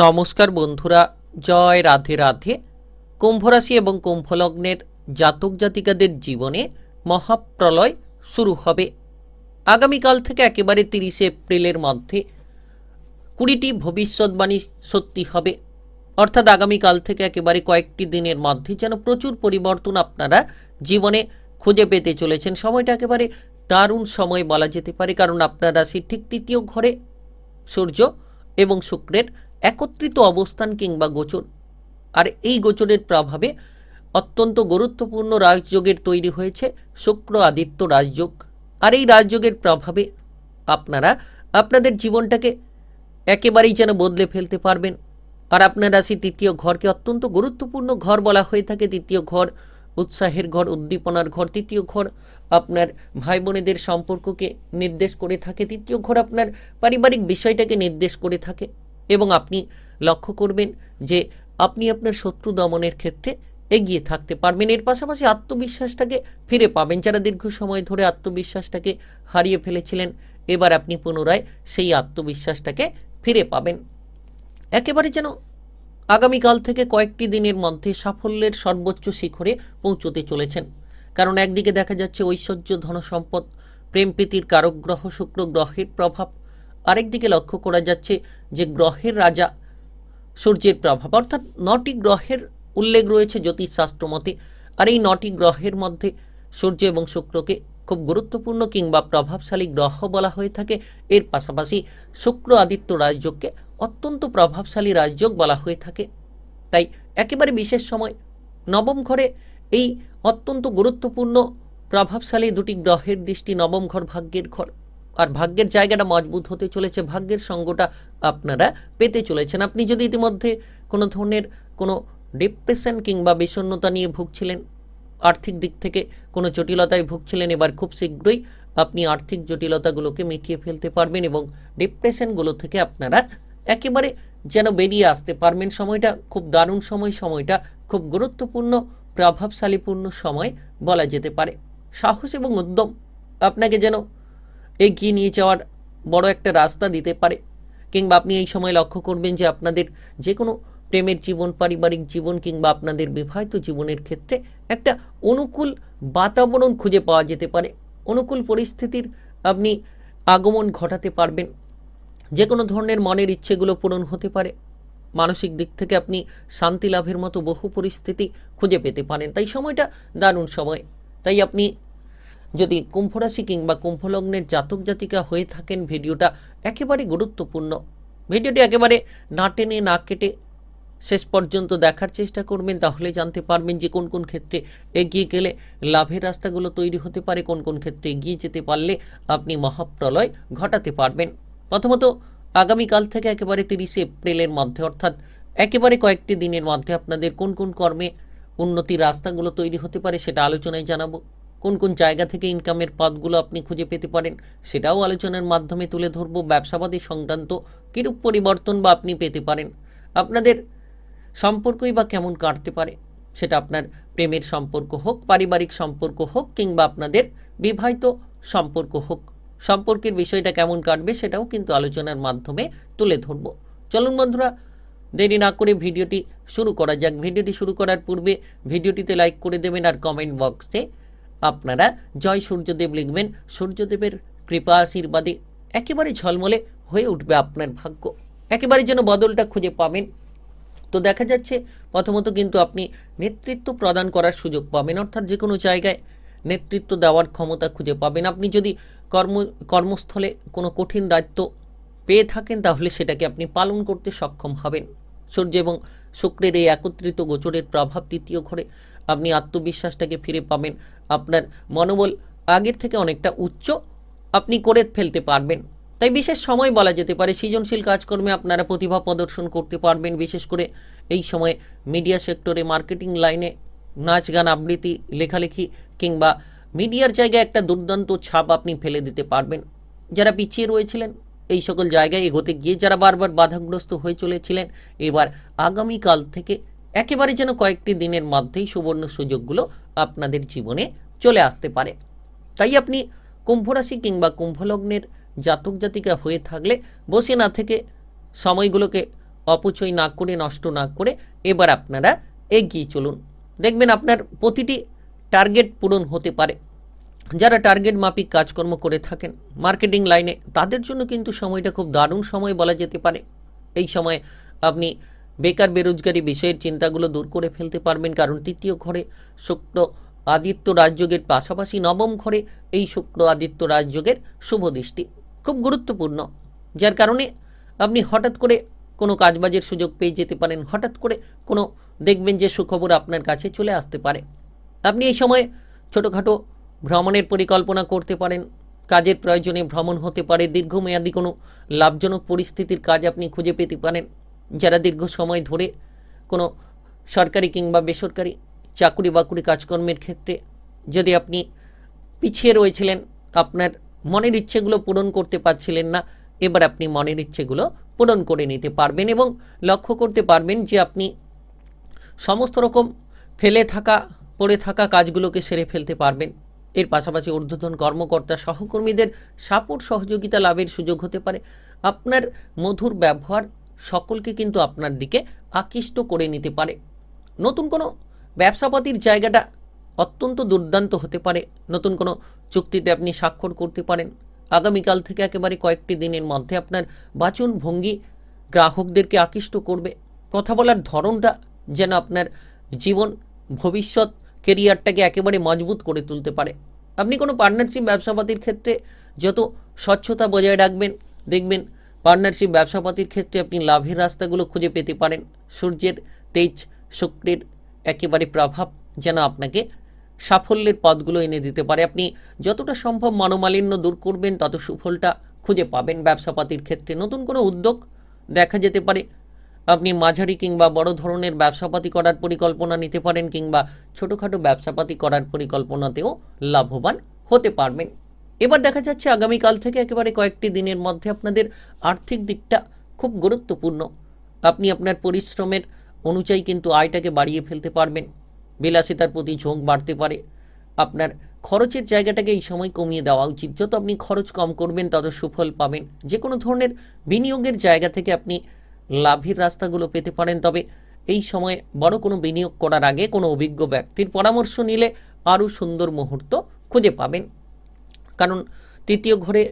নমস্কার বন্ধুরা, জয় রাধে রাধে। কুম্ভ রাশি এবং কুম্ভ লগ্নের জাতক জাতিকাদের জীবনে মহাপ্রলয় শুরু হবে আগামীকাল থেকে। একেবারে 30 এপ্রিলের মধ্যে 20টি ভবিষ্যৎবাণী সত্যি হবে, অর্থাৎ আগামীকাল থেকে একেবারে কয়েকটি দিনের মধ্যে যেন প্রচুর পরিবর্তন আপনারা জীবনে খুঁজে পেতে চলেছেন। সময়টা একেবারে দারুণ সময় বলা যেতে পারে, কারণ আপনার রাশির ঠিক তৃতীয় ঘরে সূর্য এবং শুক্রের একত্রিত অবস্থান কিংবা গোচর, আর এই গোচরের প্রভাবে অত্যন্ত গুরুত্বপূর্ণ রাজযোগের তৈরি হয়েছে শুক্র আদিত্য রাজযোগ। আর এই রাজযোগের প্রভাবে আপনারা আপনাদের জীবনটাকে একেবারেই যেন বদলে ফেলতে পারবেন। আর আপনার রাশি তৃতীয় ঘরকে অত্যন্ত গুরুত্বপূর্ণ ঘর বলা হয়ে থাকে। তৃতীয় ঘর উৎসাহের ঘর, উদ্দীপনার ঘর। তৃতীয় ঘর আপনার ভাই বোনেদের সম্পর্ককে নির্দেশ করে থাকে। তৃতীয় ঘর আপনার পারিবারিক বিষয়টাকে নির্দেশ করে থাকে। এবং আপনি লক্ষ্য করবেন যে আপনি আপনার শত্রু দমনের ক্ষেত্রে এগিয়ে থাকতে পারবেন। এর পাশাপাশি আত্মবিশ্বাসটাকে ফিরে পাবেন। যারা দীর্ঘ সময় ধরে আত্মবিশ্বাসটাকে হারিয়ে ফেলেছিলেন, এবার আপনি পুনরায় সেই আত্মবিশ্বাসটাকে ফিরে পাবেন। একেবারে যেন আগামীকাল থেকে কয়েকটি দিনের মধ্যে সাফল্যের সর্বোচ্চ শিখরে পৌঁছতে চলেছেন। কারণ একদিকে দেখা যাচ্ছে ঐশ্বর্য, ধনসম্পদ, প্রেম প্রীতির কারক গ্রহ শুক্র গ্রহের প্রভাব। আরেকদিকে লক্ষ্য করা যাচ্ছে যে গ্রহের রাজা সূর্যের প্রভাব, অর্থাৎ 9টি গ্রহের উল্লেখ রয়েছে জ্যোতিষশাস্ত্র মতে। আর এই 9টি গ্রহের মধ্যে সূর্য এবং শুক্রকে খুব গুরুত্বপূর্ণ কিংবা প্রভাবশালী গ্রহ বলা হয়ে থাকে। এর পাশাপাশি শুক্র আদিত্য রাজযোগকে অত্যন্ত প্রভাবশালী রাজযোগ বলা হয়ে থাকে। তাই একেবারে বিশেষ সময় নবম ঘরে এই অত্যন্ত গুরুত্বপূর্ণ প্রভাবশালী দুটি গ্রহের দৃষ্টি। নবম ঘর ভাগ্যের ঘর, আর ভাগ্যের জায়গাটা মজবুত হতে চলেছে। ভাগ্যের সঙ্গটা আপনারা পেতে চলেছেন। আপনি যদি ইতিমধ্যে কোনো ধরনের কোনো ডিপ্রেশন কিংবা বিষণ্ণতা নিয়ে ভুগছিলেন, আর্থিক দিক থেকে কোনো জটিলতায় ভুগছিলেন, এবার খুব শীঘ্রই আপনি আর্থিক জটিলতাগুলোকে মিটিয়ে ফেলতে পারবেন এবং ডিপ্রেশনগুলো থেকে আপনারা একেবারে যেন বেরিয়ে আসতে পারবেন। সময়টা খুব দারুণ সময়, সময়টা খুব গুরুত্বপূর্ণ প্রভাবশালীপূর্ণ সময় বলা যেতে পারে। সাহস এবং উদ্যম আপনাকে যেন এগিয়ে নিয়ে যাওয়ার বড় একটা রাস্তা দিতে পারে। কিংবা আপনি এই সময় লক্ষ্য করবেন যে আপনাদের যে কোনো প্রেমের জীবন, পারিবারিক জীবন কিংবা আপনাদের বিবাহিত জীবনের ক্ষেত্রে একটা অনুকূল বাতাবরণ খুঁজে পাওয়া যেতে পারে। অনুকূল পরিস্থিতির আপনি আগমন ঘটাতে পারবেন। যে কোনো ধরনের মনের ইচ্ছেগুলো পূরণ হতে পারে। মানসিক দিক থেকে আপনি শান্তি লাভের মতো বহু পরিস্থিতি খুঁজে পেতে পারেন। তাই সময়টা দারুণ সময়। তাই আপনি যদি কুম্ভ রাশি কিংবা কুম্ভ লগ্নের জাতক জাতিকা হয়ে থাকেন, ভিডিওটা একেবারে গুরুত্বপূর্ণ। ভিডিওটি একেবারে না টেনে না কেটে শেষ পর্যন্ত দেখার চেষ্টা করবেন, তাহলে জানতে পারবেন যে কোন কোন ক্ষেত্রে এগিয়ে গেলে লাভের রাস্তাগুলো তৈরি হতে পারে, কোন কোন ক্ষেত্রে এগিয়ে যেতে পারলে আপনি মহাপ্রলয় ঘটাতে পারবেন। প্রথমত আগামীকাল থেকে একেবারে 30 এপ্রিলের মধ্যে, অর্থাৎ একেবারে কয়েকটি দিনের মধ্যে আপনাদের কোন কোন কর্মে উন্নতির রাস্তাগুলো তৈরি হতে পারে সেটা আলোচনায় জানাবো। কোন কোন জায়গা থেকে ইনকামের পথগুলো আপনি খুঁজে পেতে পারেন সেটাও আলোচনার মাধ্যমে তুলে ধরবো। ব্যবসাবাদী সংক্রান্ত কিরূপ পরিবর্তন বা আপনি পেতে পারেন, আপনাদের সম্পর্কই বা কেমন কাটতে পারে, সেটা আপনার প্রেমের সম্পর্ক হোক, পারিবারিক সম্পর্ক হোক কিংবা আপনাদের বিবাহিত সম্পর্ক হোক, সম্পর্কের বিষয়টা কেমন কাটবে সেটাও কিন্তু আলোচনার মাধ্যমে তুলে ধরবো। চলুন বন্ধুরা, দেরি না করে ভিডিওটি শুরু করা যাক। ভিডিওটি শুরু করার পূর্বে ভিডিওটিতে লাইক করে দেবেন আর কমেন্ট বক্সে আপনারা জয় সূর্যদেব লিখবেন। সূর্যদেবের কৃপা আশীর্বাদে একেবারে ঝলমলে হয়ে উঠবে আপনার ভাগ্য, একেবারে যেন বদলটা খুঁজে পাবেন। তো দেখা যাচ্ছে প্রথমত কিন্তু আপনি নেতৃত্ব প্রদান করার সুযোগ পাবেন, অর্থাৎ যে কোনো জায়গায় নেতৃত্ব দেওয়ার ক্ষমতা খুঁজে পাবেন। আপনি যদি কর্মস্থলে কোনো কঠিন দায়িত্ব পেয়ে থাকেন তাহলে সেটাকে আপনি পালন করতে সক্ষম হবেন। সূর্য এবং শুক্রের এই একত্রিত গোচরের প্রভাব তৃতীয় ঘরে, আপনি আত্মবিশ্বাসটাকে ফিরে পাবেন। আপনার মনোবল আগের থেকে অনেকটা উচ্চ আপনি করে ফেলতে পারবেন। তাই বিশেষ সময় বলা যেতে পারে। সৃজনশীল কাজকর্মে আপনারা প্রতিভা প্রদর্শন করতে পারবেন। বিশেষ করে এই সময়ে মিডিয়া সেক্টরে, মার্কেটিং লাইনে, নাচ গান, আবৃত্তি, লেখালেখি কিংবা মিডিয়ার জায়গায় একটা দুর্দান্ত ছাপ আপনি ফেলে দিতে পারবেন। যারা পিছিয়ে রয়েছিলেন এই সকল জায়গায় এগোতে গিয়ে, যারা বারবার বাধাগ্রস্ত হয়ে চলেছিলেন, এবার আগামীকাল থেকে একেবারে যেন কয়েকটি দিনের মধ্যেই সুবর্ণ সুযোগগুলো আপনাদের জীবনে চলে আসতে পারে। তাই আপনি কুম্ভ রাশি কিংবা কুম্ভ লগ্নের জাতক জাতিকা হয়ে থাকলে বসে না থেকে সময়গুলোকে অপচয় না করে, নষ্ট না করে এবার আপনারা এগিয়ে চলুন। দেখবেন আপনার প্রতিটি টার্গেট পূরণ হতে পারে। যারা টার্গেট মাফিক কাজকর্ম করে থাকেন মার্কেটিং লাইনে, তাদের জন্য কিন্তু সময়টা খুব দারুণ সময় বলা যেতে পারে। এই সময় আপনি বেকার বেরোজগারি বিষয়ের চিন্তাগুলো দূর করে ফেলতে পারবেন, কারণ তৃতীয় ঘরে শুক্র আদিত্য রাজযোগের পাশাপাশি নবম ঘরে এই শুক্র আদিত্য রাজযোগের শুভ দৃষ্টি খুব গুরুত্বপূর্ণ, যার কারণে আপনি হঠাৎ করে কোনো কাজবাজের সুযোগ পেয়ে যেতে পারেন। হঠাৎ করে কোনো দেখবেন যে সুখবর আপনার কাছে চলে আসতে পারে। আপনি এই সময় ছোটোখাটো ভ্রমণের পরিকল্পনা করতে পারেন। কাজের প্রয়োজনে ভ্রমণ হতে পারে। দীর্ঘমেয়াদী কোনো লাভজনক পরিস্থিতির কাজ আপনি খুঁজে পেতে পারেন। যারা দীর্ঘ সময় ধরে কোনো সরকারি কিংবা বেসরকারি চাকুরি বাকুরি কাজকর্মের ক্ষেত্রে যদি আপনি পিছিয়ে রয়েছিলেন, আপনার মনের ইচ্ছেগুলো পূরণ করতে পারছিলেন না, এবার আপনি মনের ইচ্ছেগুলো পূরণ করে নিতে পারবেন এবং লক্ষ্য করতে পারবেন যে আপনি সমস্ত রকম ফেলে থাকা পড়ে থাকা কাজগুলোকে সেরে ফেলতে পারবেন। এর পাশাপাশি ঊর্ধ্বতন কর্মকর্তা সহকর্মীদের সাপোর্ট সহযোগিতা লাভের সুযোগ হতে পারে। আপনার মধুর ব্যবহার সকলকে কিন্তু আপনার দিকে আকৃষ্ট করে নিতে পারে। নতুন কোনো ব্যবসাপাতির জায়গাটা অত্যন্ত দুর্দান্ত হতে পারে। নতুন কোনো চুক্তিতে আপনি স্বাক্ষর করতে পারেন। আগামীকাল থেকে একেবারে কয়েকটি দিনের মধ্যে আপনার বাচন ভঙ্গি গ্রাহকদেরকে আকৃষ্ট করবে। কথা বলার ধরনটা যেন আপনার জীবন ভবিষ্যৎ কেরিয়ারটাকে একেবারে মজবুত করে তুলতে পারে। আপনি কোনো পার্টনারশিপ ব্যবসাপাতির ক্ষেত্রে যত স্বচ্ছতা বজায় রাখবেন, দেখবেন পার্টনারশিপ ব্যবসাপাতির ক্ষেত্রে আপনি লাভের রাস্তাগুলো খুঁজে পেতে পারেন। সূর্যের তেজ, শুক্রের একেবারে প্রভাব যেন আপনাকে সাফল্যের পথগুলো এনে দিতে পারে। আপনি যতটা সম্ভব মনোমালিন্য দূর করবেন তত সুফলটা খুঁজে পাবেন। ব্যবসাপাতির ক্ষেত্রে নতুন কোনো উদ্যোগ দেখা যেতে পারে। আপনি মাঝারি কিংবা বড় ধরনের ব্যবসাপাতি করার পরিকল্পনা নিতে পারেন, কিংবা ছোটোখাটো ব্যবসাপাতি করার পরিকল্পনাতেও লাভবান হতে পারবেন। এবার দেখা যাচ্ছে আগামীকাল থেকে একেবারে কয়েকটি দিনের মধ্যে আপনাদের আর্থিক দিকটা খুব গুরুত্বপূর্ণ। আপনি আপনার পরিশ্রমের অনুযায়ী কিন্তু আয়টাকে বাড়িয়ে ফেলতে পারবেন। বিলাসিতার প্রতি ঝোঁক বাড়তে পারে। আপনার খরচের জায়গাটাকে এই সময় কমিয়ে দেওয়া উচিত। যত আপনি খরচ কম করবেন তত সুফল পাবেন। যে কোনো ধরনের বিনিয়োগের জায়গা থেকে আপনি লাভের রাস্তাগুলো পেতে পারেন। তবে এই সময়ে বড় কোনো বিনিয়োগ করার আগে কোনো অভিজ্ঞ ব্যক্তির পরামর্শ নিলে আরও সুন্দর মুহূর্ত খুঁজে পাবেন। কারণ তৃতীয় ঘরে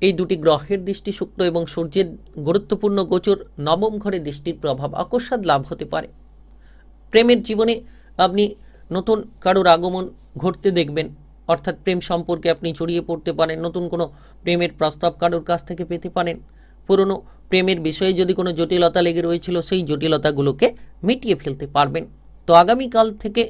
এই দুটি গ্রহের দৃষ্টি, শুক্র এবং সূর্যের গুরুত্বপূর্ণ গোচর, নবম ঘরে দৃষ্টির প্রভাব অকস্মাৎ লাভ হতে পারে। প্রেমের জীবনে আপনি নতুন কারোর আগমন ঘটতে দেখবেন, অর্থাৎ প্রেম সম্পর্কে আপনি জড়িয়ে পড়তে পারেন। নতুন কোনো প্রেমের প্রস্তাব কারোর কাছ থেকে পেতে পারেন। পুরনো প্রেমের বিষয়ে যদি কোনো জটিলতা লেগে রয়েছিল, সেই জটিলতাগুলোকে মিটিয়ে ফেলতে পারবেন। তো আগামীকাল থেকে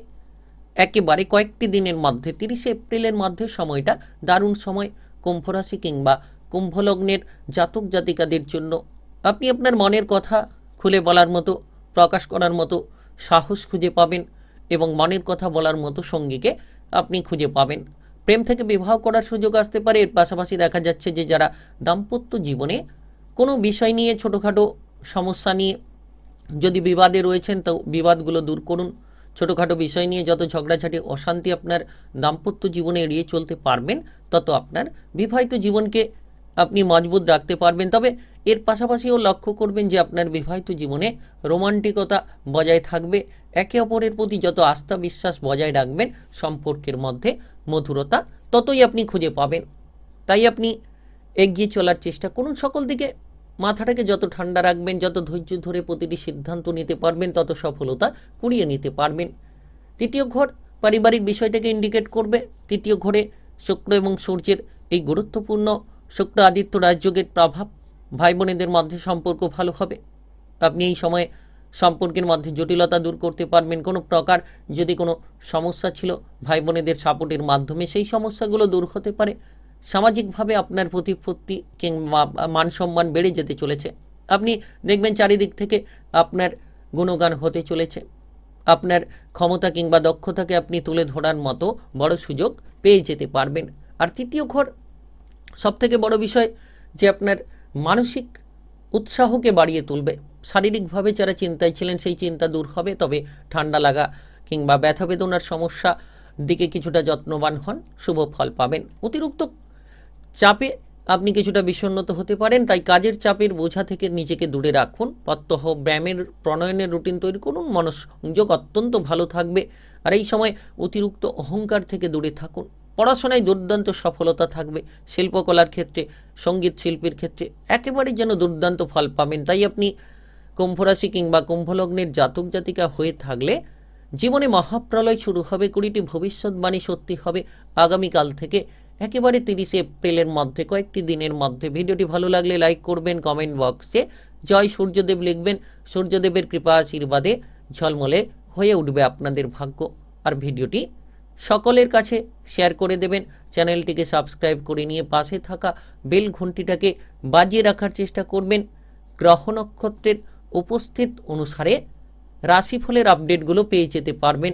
একেবারে কয়েকটি দিনের মধ্যে 30 এপ্রিলের মধ্যে সময়টা দারুণ সময়। কুম্ভ রাশি কিংবা কুম্ভ লগ্নের জাতক জাতিকাদের জন্য আপনি আপনার মনের কথা খুলে বলার মতো, প্রকাশ করার মতো সাহস খুঁজে পাবেন এবং মনের কথা বলার মতো সঙ্গীকে আপনি খুঁজে পাবেন। প্রেম থেকে বিবাহ করার সুযোগ আসতে পারে। এর পাশাপাশি দেখা যাচ্ছে যে যারা দাম্পত্য জীবনে কোনো বিষয় নিয়ে, ছোটোখাটো সমস্যা নিয়ে যদি বিবাদে রয়েছেন, তো বিবাদগুলো দূর করুন। ছোটোখাটো বিষয় নিয়ে যত ঝগড়াঝাটি অশান্তি আপনার দাম্পত্য জীবনে এড়িয়ে চলতে পারবেন, তত আপনার বিবাহিত জীবনকে আপনি মজবুত রাখতে পারবেন। তবে এর পাশাপাশিও লক্ষ্য করবেন যে আপনার বিবাহিত জীবনে রোমান্টিকতা বজায় থাকবে। একে অপরের প্রতি যত আস্থা বিশ্বাস বজায় রাখবেন, সম্পর্কের মধ্যে মধুরতা ততই আপনি খুঁজে পাবেন। তাই আপনি এগিয়ে চলার চেষ্টা করুন। সকল দিকে মাথাটাকে যত ঠান্ডা রাখবেন, যত ধৈর্য ধরে প্রতিটি সিদ্ধান্ত নিতে পারবেন, তত সফলতা কুড়িয়ে নিতে পারবেন। তৃতীয় ঘর পারিবারিক বিষয়টাকে ইন্ডিকেট করবে। তৃতীয় ঘরে শুক্র এবং সূর্যের এই গুরুত্বপূর্ণ শুক্র আদিত্য রাজযোগের প্রভাব, ভাই বোনেদের মধ্যে সম্পর্ক ভালো হবে। আপনি এই সময়ে সম্পর্কের মধ্যে জটিলতা দূর করতে পারবেন। কোনো প্রকার যদি কোনো সমস্যা ছিল, ভাই বোনেদের সাপোর্টের মাধ্যমে সেই সমস্যাগুলো দূর হতে পারে। সামাজিকভাবে আপনার প্রতিপত্তি কিংবা মান সম্মান বেড়ে যেতে চলেছে। আপনি দেখবেন চারিদিক থেকে আপনার গুণগান হতে চলেছে। আপনার ক্ষমতা কিংবা দক্ষতাকে আপনি তুলে ধরার মতো বড় সুযোগ পেয়ে যেতে পারবেন। আর তৃতীয় ঘর সবথেকে বড় বিষয় যে আপনার মানসিক উৎসাহকে বাড়িয়ে তুলবে। শারীরিকভাবে যারা চিন্তায় ছিলেন, সেই চিন্তা দূর হবে। তবে ঠান্ডা লাগা কিংবা ব্যথা বেদনার সমস্যা দিকে কিছুটা যত্নবান হন, শুভ ফল পাবেন। অতিরিক্ত চাপে আপনি কিছুটা বিষণ্ণত হতে পারেন, তাই কাজের চাপের বোঝা থেকে নিজেকে দূরে রাখুন। প্রত্যহ ব্যায়ামের প্রণয়নের রুটিন তৈরি করুন। মনোসংযোগ অত্যন্ত ভালো থাকবে। আর এই সময় অতিরিক্ত অহংকার থেকে দূরে থাকুন। পড়াশোনায় দুর্দান্ত সফলতা থাকবে। শিল্পকলার ক্ষেত্রে, সঙ্গীত শিল্পীর ক্ষেত্রে একেবারেই যেন দুর্দান্ত ফল পাবেন। তাই আপনি কুম্ভ রাশি কিংবা কুম্ভলগ্নের জাতক জাতিকা হয়ে থাকলে জীবনে মহাপ্রলয় শুরু হবে। 20টি ভবিষ্যৎবাণী সত্যি হবে আগামীকাল থেকে একেবারে 30 এপ্রিলের মধ্যে, কয়েকটি দিনের মধ্যে। ভিডিওটি ভালো লাগলে লাইক করবেন, কমেন্ট বক্সে জয় সূর্যদেব লিখবেন। সূর্যদেবের কৃপা আশীর্বাদে ঝলমলে হয়ে উঠবে আপনাদের ভাগ্য। আর ভিডিওটি সকলের কাছে শেয়ার করে দেবেন। চ্যানেলটিকে সাবস্ক্রাইব করে নিয়ে পাশে থাকা বেল ঘন্টিটাকে বাজিয়ে রাখার চেষ্টা করবেন। গ্রহ নক্ষত্রের উপস্থিত অনুসারে রাশিফলের আপডেটগুলো পেয়ে যেতে পারবেন